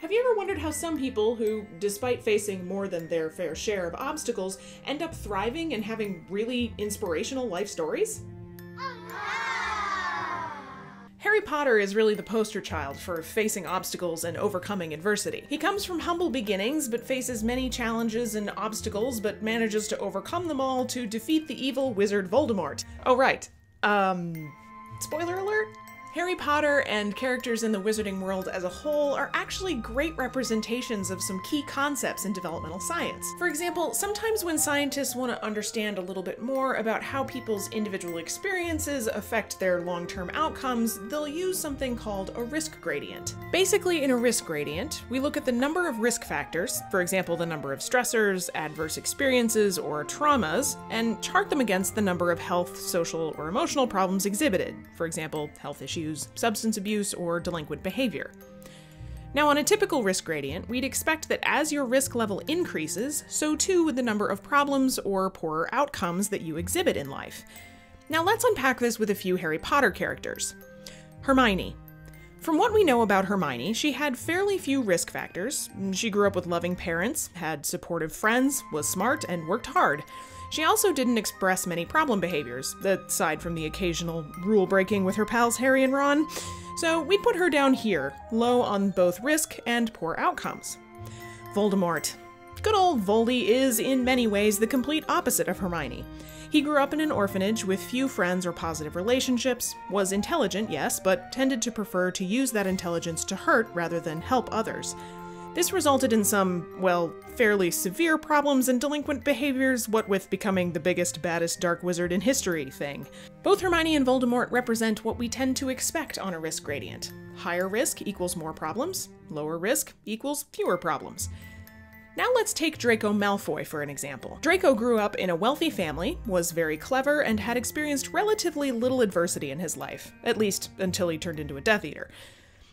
Have you ever wondered how some people who, despite facing more than their fair share of obstacles, end up thriving and having really inspirational life stories? Harry Potter is really the poster child for facing obstacles and overcoming adversity. He comes from humble beginnings, but faces many challenges and obstacles, but manages to overcome them all to defeat the evil wizard Voldemort. Oh right, spoiler alert? Harry Potter and characters in the wizarding world as a whole are actually great representations of some key concepts in developmental science. For example, sometimes when scientists want to understand a little bit more about how people's individual experiences affect their long-term outcomes, they'll use something called a risk gradient. Basically, in a risk gradient, we look at the number of risk factors, for example, the number of stressors, adverse experiences, or traumas, and chart them against the number of health, social, or emotional problems exhibited, for example, health issues, substance abuse, or delinquent behavior. Now, on a typical risk gradient, we'd expect that as your risk level increases, so too would the number of problems or poorer outcomes that you exhibit in life. Now let's unpack this with a few Harry Potter characters. Hermione. From what we know about Hermione, she had fairly few risk factors. She grew up with loving parents, had supportive friends, was smart, and worked hard. She also didn't express many problem behaviors, aside from the occasional rule-breaking with her pals Harry and Ron, so we put her down here, low on both risk and poor outcomes. Voldemort. Good old Voldy is, in many ways, the complete opposite of Hermione. He grew up in an orphanage with few friends or positive relationships, was intelligent, yes, but tended to prefer to use that intelligence to hurt rather than help others. This resulted in some, well, fairly severe problems and delinquent behaviors, what with becoming the biggest, baddest dark wizard in history thing. Both Hermione and Voldemort represent what we tend to expect on a risk gradient. Higher risk equals more problems, lower risk equals fewer problems. Now let's take Draco Malfoy for an example. Draco grew up in a wealthy family, was very clever, and had experienced relatively little adversity in his life, at least until he turned into a Death Eater.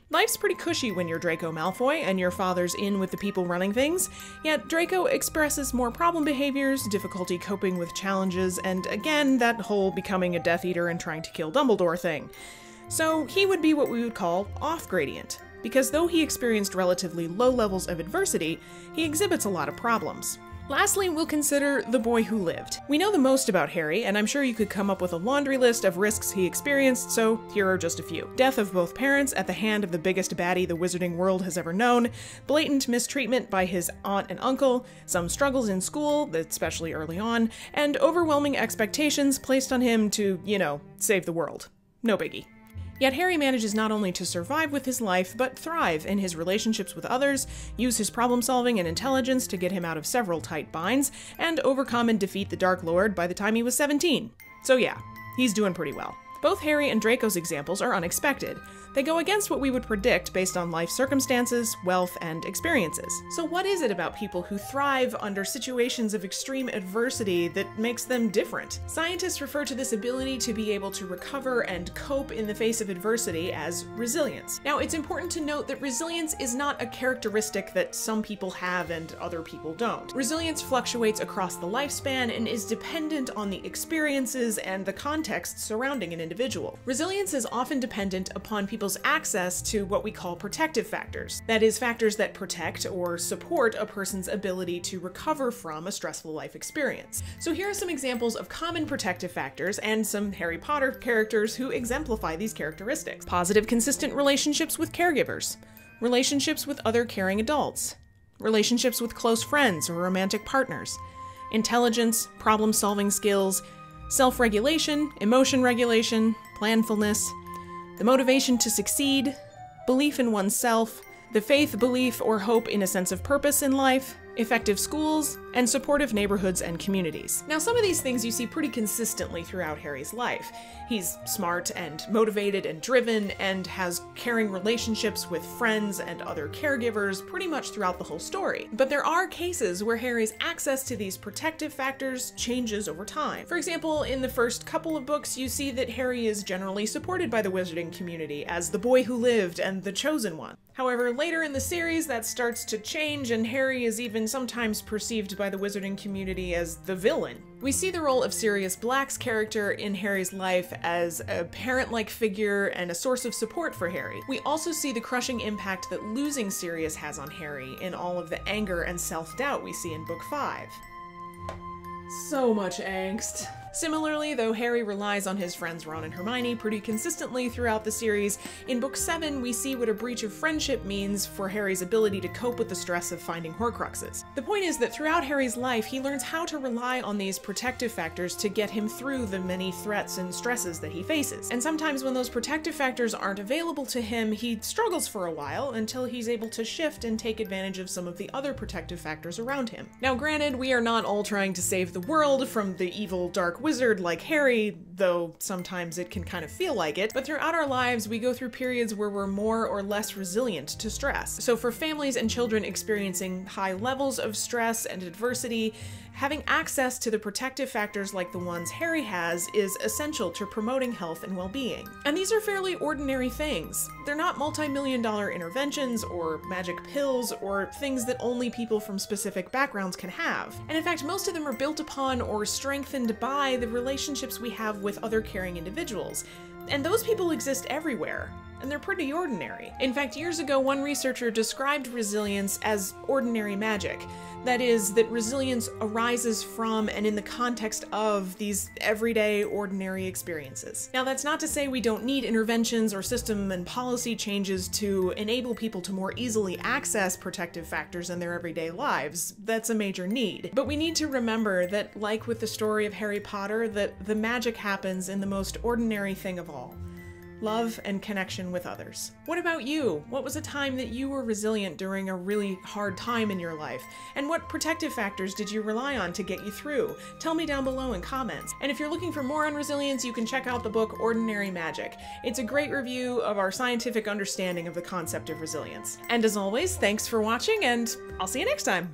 Life's pretty cushy when you're Draco Malfoy and your father's in with the people running things, yet Draco expresses more problem behaviors, difficulty coping with challenges, and again, that whole becoming a Death Eater and trying to kill Dumbledore thing. So he would be what we would call off-gradient, because though he experienced relatively low levels of adversity, he exhibits a lot of problems. Lastly, we'll consider the boy who lived. We know the most about Harry, and I'm sure you could come up with a laundry list of risks he experienced, so here are just a few. Death of both parents at the hand of the biggest baddie the wizarding world has ever known, blatant mistreatment by his aunt and uncle, some struggles in school, especially early on, and overwhelming expectations placed on him to, save the world. No biggie. Yet Harry manages not only to survive with his life, but thrive in his relationships with others, use his problem-solving and intelligence to get him out of several tight binds, and overcome and defeat the Dark Lord by the time he was 17. So yeah, he's doing pretty well. Both Harry and Draco's examples are unexpected. They go against what we would predict based on life circumstances, wealth, and experiences. So what is it about people who thrive under situations of extreme adversity that makes them different? Scientists refer to this ability to be able to recover and cope in the face of adversity as resilience. Now, it's important to note that resilience is not a characteristic that some people have and other people don't. Resilience fluctuates across the lifespan and is dependent on the experiences and the context surrounding an individual. Resilience is often dependent upon people's access to what we call protective factors. That is, factors that protect or support a person's ability to recover from a stressful life experience. So here are some examples of common protective factors and some Harry Potter characters who exemplify these characteristics. Positive, consistent relationships with caregivers, relationships with other caring adults, relationships with close friends or romantic partners, intelligence, problem-solving skills, self-regulation, emotion regulation, planfulness, the motivation to succeed, belief in oneself, the faith, belief, or hope in a sense of purpose in life, effective schools, and supportive neighborhoods and communities. Now, some of these things you see pretty consistently throughout Harry's life. He's smart and motivated and driven and has caring relationships with friends and other caregivers pretty much throughout the whole story. But there are cases where Harry's access to these protective factors changes over time. For example, in the first couple of books, you see that Harry is generally supported by the wizarding community as the boy who lived and the chosen one. However, later in the series, that starts to change, and Harry is even sometimes perceived by by the wizarding community as the villain. We see the role of Sirius Black's character in Harry's life as a parent-like figure and a source of support for Harry. We also see the crushing impact that losing Sirius has on Harry in all of the anger and self-doubt we see in Book 5. So much angst. Similarly, though Harry relies on his friends Ron and Hermione pretty consistently throughout the series, in Book 7 we see what a breach of friendship means for Harry's ability to cope with the stress of finding Horcruxes. The point is that throughout Harry's life, he learns how to rely on these protective factors to get him through the many threats and stresses that he faces. And sometimes when those protective factors aren't available to him, he struggles for a while until he's able to shift and take advantage of some of the other protective factors around him. Now granted, we are not all trying to save the world from the evil dark wizard like Harry, though sometimes it can kind of feel like it, but throughout our lives we go through periods where we're more or less resilient to stress. So for families and children experiencing high levels of stress and adversity, having access to the protective factors like the ones Harry has is essential to promoting health and well-being. And these are fairly ordinary things. They're not multi-million-dollar interventions or magic pills or things that only people from specific backgrounds can have. And in fact, most of them are built upon or strengthened by the relationships we have with other caring individuals. And those people exist everywhere, and they're pretty ordinary. In fact, years ago, one researcher described resilience as ordinary magic. That is, that resilience arises from and in the context of these everyday, ordinary experiences. Now, that's not to say we don't need interventions or system and policy changes to enable people to more easily access protective factors in their everyday lives. That's a major need. But we need to remember that, like with the story of Harry Potter, that the magic happens in the most ordinary thing of all: love and connection with others. What about you? What was a time that you were resilient during a really hard time in your life? And what protective factors did you rely on to get you through? Tell me down below in comments. And if you're looking for more on resilience, you can check out the book Ordinary Magic. It's a great review of our scientific understanding of the concept of resilience. And as always, thanks for watching, and I'll see you next time!